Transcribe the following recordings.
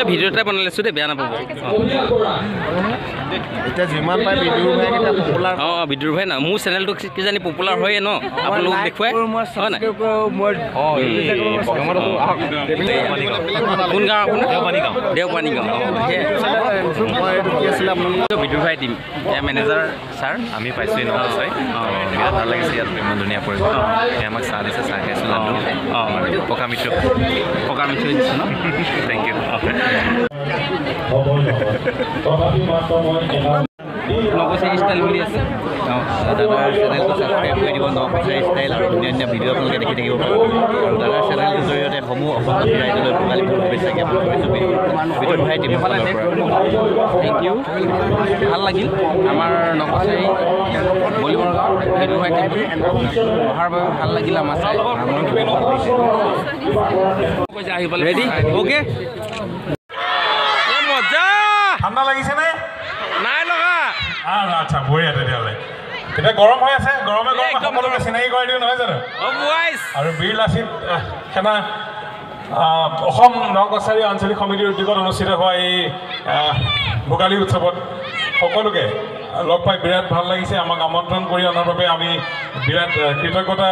video এটা বনাই লৈছো দে বেয়া নাপাব এটা যিমান পাই বিদুৰ ভাই এটা পপুলাৰ বিদুৰ ভাই না মোৰ চেনেলটো কিজানি পপুলাৰ হয় ন আপোনালোক দেখুৱাই হয় না কোন গাঁও আপোনাৰ দেওপানী গাঁও বিদুৰ ভাই টিম এয়া মেনেজাৰ ছাৰ আমি পাইছোঁ নমস্কাৰ বিৰাট ভাল লাগিছে ইয়াত ইমান ধুনীয়া পৰিৱেশ আমাক চাহ দিছে চাহ খাইছোঁ লাডু পকা মিঠৈ দিছে ন থেংক ইউ নকচাৰী ষ্টাইল বুলি আছে দাদাৰ চেনেলটো ছাবস্ক্ৰাইব কৰি দিব নকচাৰী ষ্টাইল আৰু ধুনীয়া ধুনীয়া ভিডিঅ' আপোনালোকে দেখি থাকিব পাৰিব আৰু দাদাৰ চেনেলটোৰ জৰিয়তে সমূহ অসমত ৰাইজলৈ ভোগালী বিহুৰ শুভেচ্ছা জ্ঞাপন কৰিছোঁ বিদুৰ ভাই টিমৰ ফালৰ পৰা থেংক ইউ ভাল লাগিল আমাৰ নকচাৰী বলিবৰ গাঁৱৰ বিদুৰ ভাই টিম অহাৰ বাবে ভাল লাগিল আমাৰ চাই ৰেডি অ'কে মজা ঠাণ্ডা লাগিছে নে নাই লগা আচ্ছা বঢ়িয়া তেতিয়াহ'লে এতিয়া গৰম হৈ আছে গৰমে গৰমে সকলোকে চিনাকি কৰাই দিওঁ নহয় জানো আৰু বীৰ লাচিত সেনা অসম নকচাৰী আঞ্চলিক সমিতিৰ উদ্যোগত অনুষ্ঠিত হোৱা এই ভোগালী উৎসৱত সকলোকে লগ পাই বিৰাট ভাল লাগিছে আমাক আমন্ত্ৰণ কৰি অনাৰ বাবে আমি বিৰাট কৃতজ্ঞতা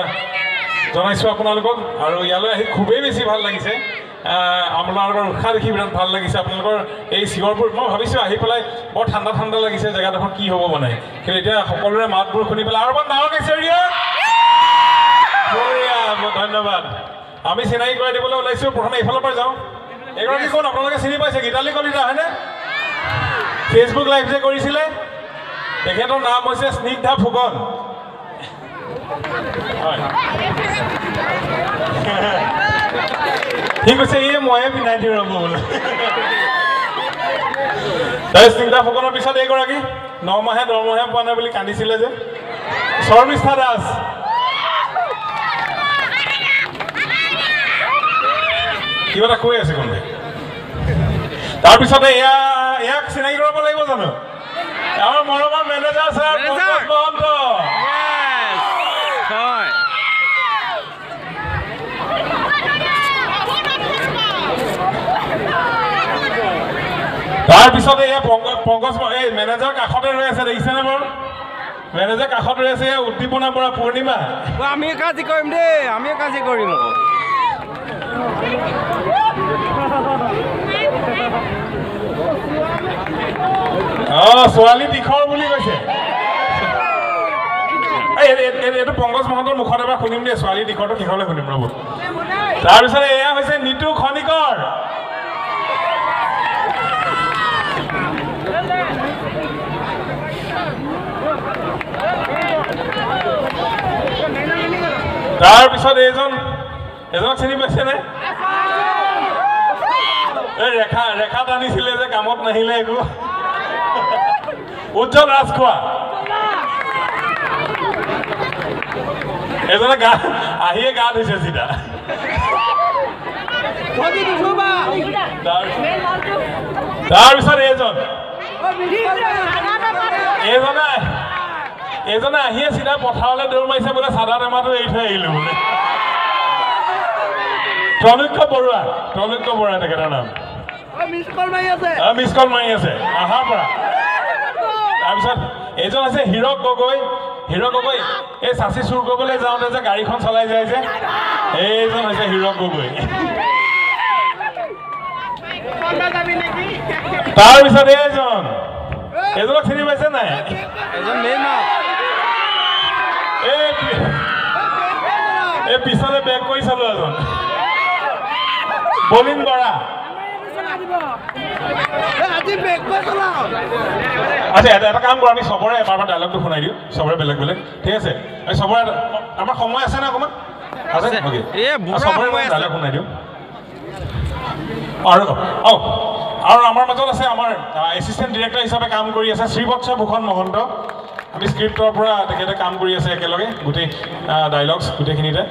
জনাইছোঁ আপোনালোকক আৰু ইয়ালৈ আহি খুবেই বেছি ভাল লাগিছে আপোনালোকৰ উৎসাহ দেখি বিৰাট ভাল লাগিছে আপোনালোকৰ এই চিঞৰবোৰ মই ভাবিছোঁ আহি পেলাই বৰ ঠাণ্ডা ঠাণ্ডা লাগিছে জেগাডোখৰ কি হ'ব মানে কিন্তু এতিয়া সকলোৰে মাতবোৰ শুনি পেলাই আৰু ডাঙৰকৈ চিঞৰিয়া ধন্যবাদ আমি চিনাকি কৰাই দিবলৈ ওলাইছোঁ প্ৰথমে এইফালৰ পৰা যাওঁ এগৰাকী কোন আপোনালোকে চিনি পাইছে গীতালী কলিতা হয়নে ফেচবুক লাইভ যে কৰিছিলে তেখেতৰ নাম হৈছে স্নিগ্ধা ফুকন হয় ঠিক আছে এই ময়ে পিন্ধাই দিওঁ ৰ'ব বোলে স্নিগ্ধা ফুকনৰ পিছত এইগৰাকী 9 মাহে দৰমহা পোৱা নাই বুলি কান্দিছিলে যে শৰ্মিষ্ঠা দাস কিবা এটা কৈ আছে কোনোবাই তাৰপিছতে ইয়াক চিনাকি কৰিব লাগিব জানো আমাৰ মৰমৰ মেনেজাৰ ছাৰ পংকজ মহন্ত তাৰপিছতে এয়া পংকজ এই মেনেজাৰ কাষতে ৰৈ আছে দেখিছেনে বাৰু মেনেজাৰ কাষত ৰৈ আছে উদ্দীপনা পৰা পূৰ্ণিমা আমি কাজি কৰিম দেই আমি কাজি কৰিম ছোৱালী তীখৰ বুলি কৈছে এইটো পংকজ মহন্তৰ মুখত এবাৰ শুনিম দেই ছোৱালী তীখৰটো তীখৰলৈ শুনিম ৰ'ব তাৰপিছতে এয়া হৈছে নিতু খনিকৰ তাৰপিছত এজনক চিনি পাইছেনে এই ৰেখা টানিছিলে যে কামত নাহিলে একো উজ্জ্বল ৰাজখোৱা এজনে আহিয়ে গা ধুইছে চিধা তাৰপিছত এজনে আহিয়ে চিধা পথাৰলৈ দৌৰ মাৰিছে বোলে চাদা টেমাটো এৰি থৈ আহিলো বোলে ত্ৰৈলোক্য বৰুৱা তেখেতৰ নাম মিছ কল মাৰি আছে আহাৰ পৰা তাৰপিছত এইজন আছে হীৰক গগৈ এই চাচি চুৰ কৰিবলৈ যাওঁতে যে গাড়ীখন চলাই যায় যে এইজন হৈছে হীৰক গগৈ তাৰপিছত এইজনক চিনি পাইছে নাই এই পিছলে বেক কৰি চালো এজন বলিন বৰা আচ্ছা এটা কাম কৰোঁ আমি চবৰে এবাৰ ডাইলগটো শুনাই দিওঁ চবৰে বেলেগ বেলেগ ঠিক আছে চবৰে আমাৰ সময় আছে নে অকণমান আছে চবৰে ডাইলগ শুনাই দিওঁ আৰু আমাৰ মাজত আছে আমাৰ এছিষ্টেণ্ট ডিৰেক্টৰ হিচাপে কাম কৰি আছে শ্ৰীবৎস ভূষণ মহন্ত আমি স্ক্ৰিপ্টৰ পৰা তেখেতে কাম কৰি আছে একেলগে গোটেই ডাইলগছ গোটেইখিনিতে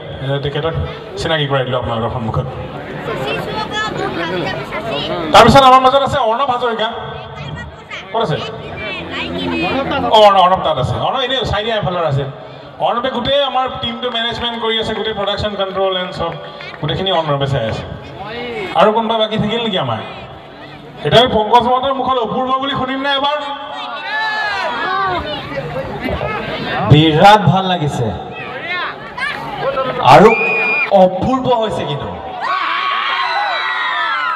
তেখেতক চিনাকি কৰাই দিলোঁ আপোনালোকৰ সন্মুখত তাৰপিছত আমাৰ মাজত আছে অৰ্ণৱ হাজৰিকা ক'ত আছে অৰ্ণৱ তাত আছে অৰ্ণৱ এনেই চাই দিয়া এফালৰ আছে অৰ্ণৱে গোটেই আমাৰ টিমটো মেনেজমেণ্ট কৰি আছে গোটেই প্ৰডাকশ্যন কণ্ট্ৰল এণ্ড চব গোটেইখিনি অৰ্ণৱে চাই আছে আৰু কোনোবা বাকী থাকিল নেকি আমাৰ এতিয়া আমি পংকজ মহন্তৰ মুখত অপূৰ্ব বুলি শুনিম নে এবাৰ বিৰাট ভাল লাগিছে আৰু অপূৰ্ব হৈছে কিন্তু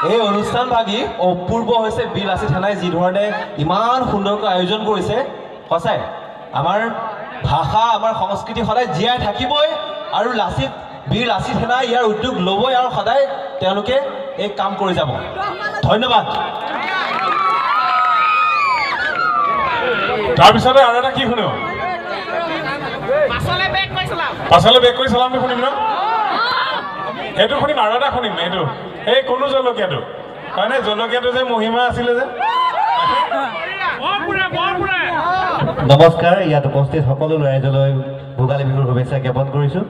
এই অনুষ্ঠান ভাগি অপূৰ্ব হৈছে বীৰ লাচিত সেনাই যি ধৰণে ইমান সুন্দৰকৈ আয়োজন কৰিছে সঁচাই আমাৰ ভাষা আমাৰ সংস্কৃতি সদায় জীয়াই থাকিবই আৰু বীৰ লাচিত সেনাই ইয়াৰ উদ্যোগ ল'বই আৰু সদায় তেওঁলোকে এই কাম কৰি যাব ধন্যবাদ তাৰপিছতে আৰু এটা কি শুনো পাছলৈ বেক কৰি চালামটো শুনিম ন সেইটো শুনিম আৰু এটা শুনিম এইটো এই কোনো জলকীয়াটো হয়নে জলকীয়াটো যে মহিমা আছিলে যে নমস্কাৰ ইয়াত উপস্থিত সকলো ৰাইজলৈ ভোগালী বিহুৰ শুভেচ্ছা জ্ঞাপন কৰিছোঁ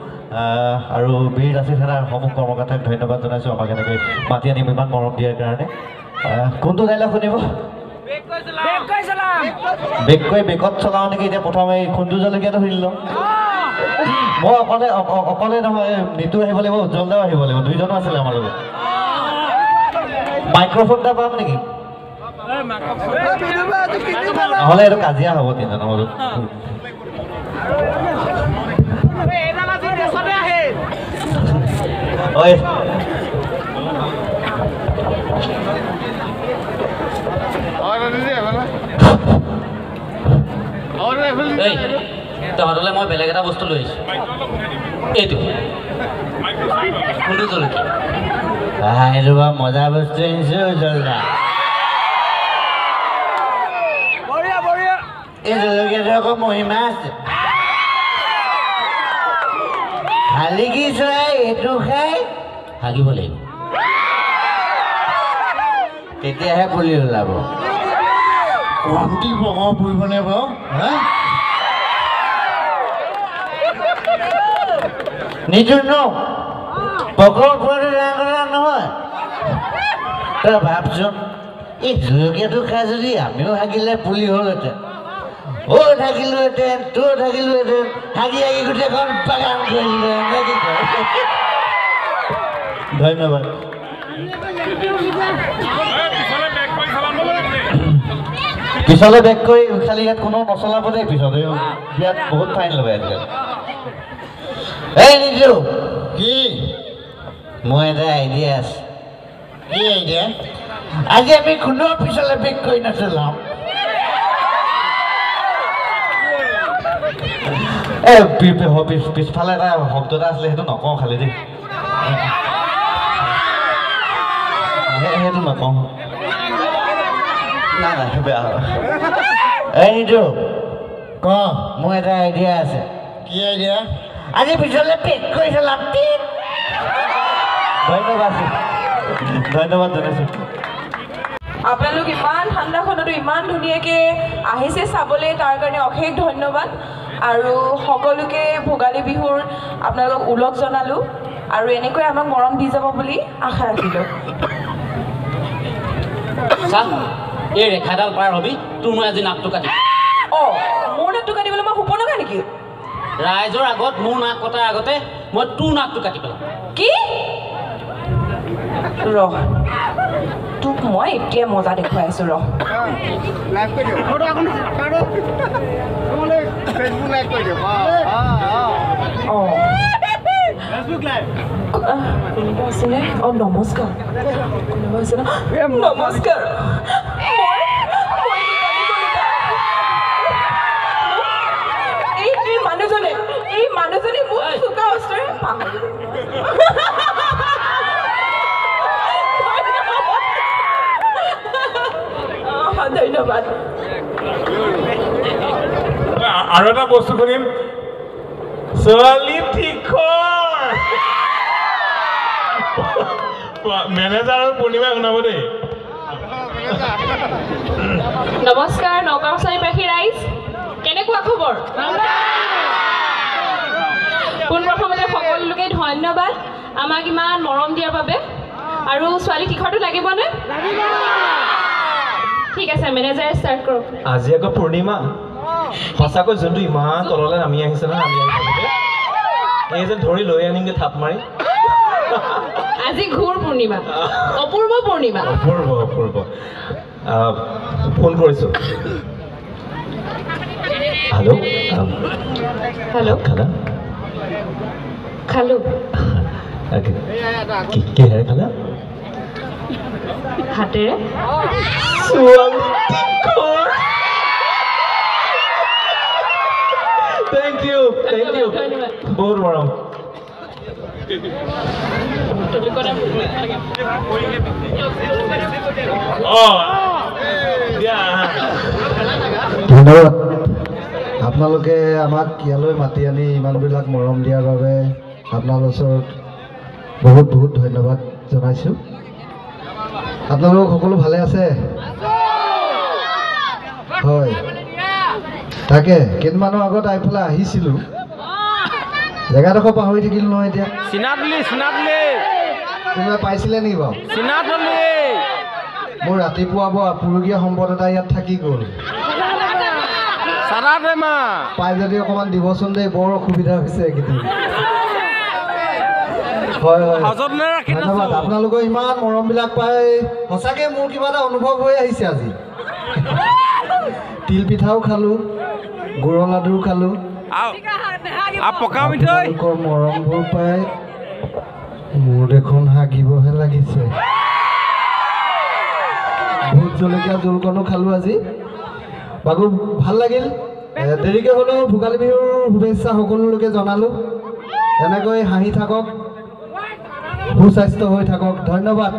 আৰু বীৰ লাচিত সেনাৰ সমূহ কৰ্মকৰ্তাক ধন্যবাদ জনাইছোঁ আমাক এনেকৈ মাতি আনি ইমান মৰম দিয়াৰ কাৰণে কোনটো ডাইলগ শুনিব বেকত চলাওঁ নেকি এতিয়া প্ৰথমে খুন্দু জলকীয়াটো শুনি লওঁ মই অকলে নহয় নিতু আহিব লাগিব উজ্জ্বল দাও আহিব লাগিব দুইজনো আছিলে আমাৰ লগত মাইক্ৰফোন এটা পাম নেকি নহ'লে এইটো কাজিয়া হ'ব তিনিজনৰ মাজত তহঁতলৈ মই বেলেগ এটা বস্তু লৈ আহিছোঁ এইটো কোনটো জলকীয়া এইটো বাৰু মজা বস্তু আনিছোঁ জলদা এই জলকীয়াটো আকৌ মহিমা আছে খালি কি চৰাই এইটো খাই হাগিব লাগিব তেতিয়াহে পুলি ওলাব কমটি বগাব পৰিবনে বাৰু নিদিওঁ ন পকৰ ওপৰতে ডাঙৰ কথা নহয় তই ভাবচোন এই জলকীয়াটো খাই যদি আমিও হাগিলে পুলি হ'লহেঁতেন থাকিলোহেঁতেন তোৰ থাকিলোহেঁতেন হাগি গোটেইখন বাগান কৰিলো ধন্যবাদ পিছলৈ বেক কৰি খালি ইয়াত কোনো নচলাব দেই পিছত ইয়াত বহুত ফাইন ল'ব আজিকালি এই নিদিওঁ কি মোৰ এটা আইডিয়া আছে কি আইডিয়া আজি আমি কোনো পিছলৈ বেক কৰি নচলাম পিছফালে এটা শব্দ এটা আছিলে সেইটো নকওঁ খালি দেই সেইটো নকওঁ নাই নাই বেয়া হয় এইটো ক মোৰ এটা আইডিয়া আছে কি আইডিয়া আজি পিছলৈ পেক কৰি চলাম ধন্যবাদ জনাইছোঁ আপোনালোক ইমান ঠাণ্ডাখনতো ইমান ধুনীয়াকৈ আহিছে চাবলৈ তাৰ কাৰণে অশেষ ধন্যবাদ আৰু সকলোকে ভোগালী বিহুৰ আপোনালোকক ওলগ জনালোঁ আৰু এনেকৈ আমাক মৰম দি যাব বুলি আশা ৰাখিলোঁ এই ৰেখাডাল পাৰ হবি তোৰ মই আজি নাকটো কাটিম মোৰ নাকটো কাটিবলৈ মই শুব লগা নেকি ৰাইজৰ আগত মোৰ নাক কটাৰ আগতে মই তোৰ নাকটো কাটি পেলাম কি তোক মই এতিয়া মজা দেখুৱাই আছোঁ নমস্কাৰ নমস্কাৰ এই মানুহজনে মোক চোকা ওচৰে ধন্যবাদ আৰু এটা বস্তু শুনিম ছোৱালী ঠিক মেনেজাৰ আৰু পূৰ্ণিমা শুনাব দেই নমস্কাৰ নগাঁও চাৰিপাশী ৰাইজ কেনেকুৱা খবৰ পোনপ্ৰথমতে সকলোকে ধন্যবাদ আমাক ইমান মৰম দিয়াৰ বাবে আৰু ছোৱালী তীখৰটো লাগিবনে ঠিক আছে মেনেজাৰ ষ্টাৰ্ট কৰক আজি আকৌ পূৰ্ণিমা সঁচাকৈ যোনটো ইমান তললৈ নামি আহিছে নহয় আমি এই যে ধৰি লৈ আনিমগৈ থাপ মাৰি আজি ঘূৰ পূৰ্ণিমা অপূৰ্ব পূৰ্ণিমা অপূৰ্ব অপূৰ্ব ফোন কৰিছোঁ হেল্ল' হেল্ল' খালা খালোঁ কিহেৰে খালা হাতেৰে থেংক ইউ বহুত মৰম ধন্যবাদ আপোনালোকে আমাক ইয়ালৈ মাতি আনি ইমানবিলাক মৰম দিয়াৰ বাবে আপোনালোকৰ ওচৰত বহুত বহুত ধন্যবাদ জনাইছোঁ আপোনালোক সকলো ভালে আছে হয় তাকে কেইদিনমানৰ আগত এইফালে আহিছিলোঁ জেগাডোখৰ পাহৰি থাকিলোঁ নহয় এতিয়া কোনোবাই পাইছিলে নেকি বাৰু মোৰ ৰাতিপুৱা বৰ আপুৰুগীয়া সম্পদ এটা ইয়াত থাকি গ'ল পাই যদি অকণমান দিবচোন দেই বৰ অসুবিধা হৈছে এইকেইদিন হয় হয় ধন্যবাদ আপোনালোকৰ ইমান মৰমবিলাক পাই সঁচাকৈ মোৰ কিবা এটা অনুভৱ হৈ আহিছে আজি তিল পিঠাও খালোঁ গুড়ৰ লাডু খালোঁ আপোনালোকৰ মৰমবোৰ পাই মোৰ দেখোন হাগিবহে লাগিছে ভোট জলকীয়া জোলকণো খালোঁ আজি বাবু ভাল লাগিল দেৰিকৈ হ'লেও ভোগালী বিহুৰ শুভেচ্ছা সকলোলৈকে জনালোঁ এনেকৈ হাঁহি থাকক সুস্বাস্থ্য হৈ থাকক ধন্যবাদ